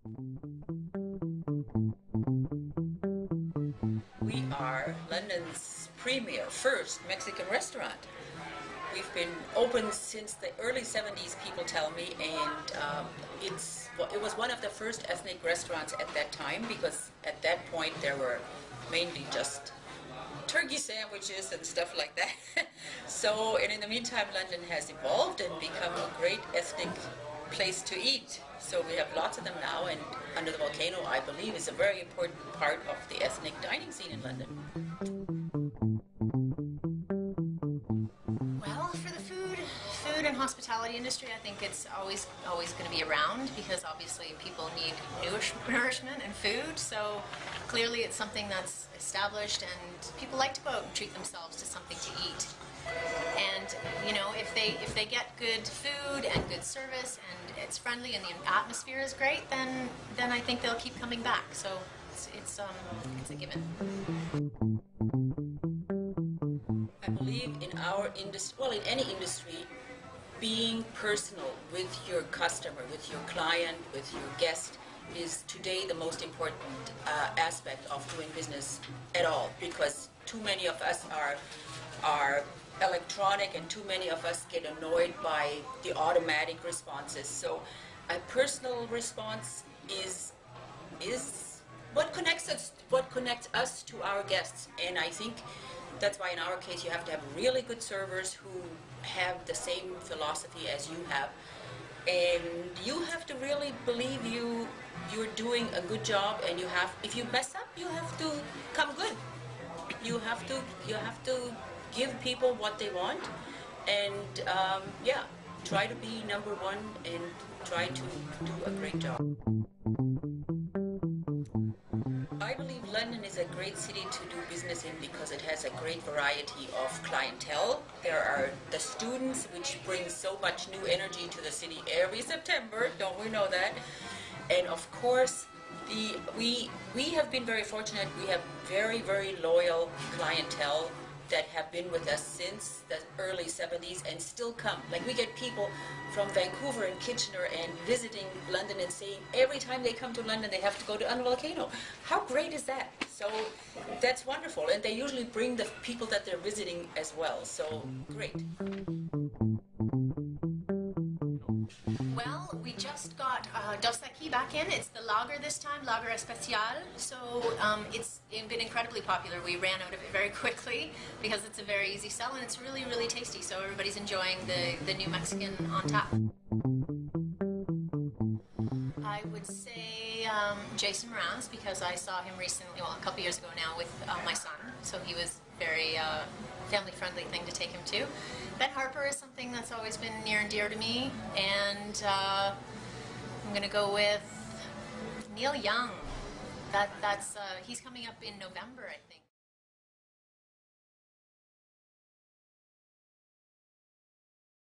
We are London's premier first Mexican restaurant. We've been open since the early 70s, people tell me, and it was one of the first ethnic restaurants at that time, because at that point there were mainly just turkey sandwiches and stuff like that. So, and in the meantime, London has evolved and become a great ethnic place to eat. So we have lots of them now, and under the Volcano, I believe, is a very important part of the ethnic dining scene in London. Well, for the food and hospitality industry, I think it's always going to be around, because obviously people need nourishment and food. So clearly it's something that's established, and people like to go out and treat themselves to something to eat. And you know, if they get good food and good service and it's friendly and the atmosphere is great, then I think they'll keep coming back. So it's a given. I believe in our industry, well, in any industry, being personal with your customer, with your client, with your guest is today the most important aspect of doing business at all, because too many of us are electronic, and too many of us get annoyed by the automatic responses. So a personal response is what connects us to our guests. And I think that's why in our case you have to have really good servers who have the same philosophy as you have, and you have to really believe you're doing a good job, and if you mess up, you have to come good. You have to give people what they want, and yeah, try to be number one and try to do a great job. I believe London is a great city to do business in because it has a great variety of clientele. There are the students, which bring so much new energy to the city every September, don't we know that? And of course, we have been very fortunate. We have very, very loyal clientele that have been with us since the early 70s and still come. Like, we get people from Vancouver and Kitchener and visiting London and saying every time they come to London they have to go to the Volcano. How great is that? So that's wonderful, and they usually bring the people that they're visiting as well, so great. Well, we just got Dos Equis back in. It's the lager this time, Lager Especial. So it's been incredibly popular. We ran out of it very quickly because it's a very easy sell, and it's really, really tasty. So everybody's enjoying the new Mexican on tap. I would say Jason Mraz, because I saw him recently, well, a couple years ago now, with my son. So he was very family-friendly thing to take him to. Ben Harper is something that's always been near and dear to me, and I'm going to go with Neil Young. He's coming up in November, I think.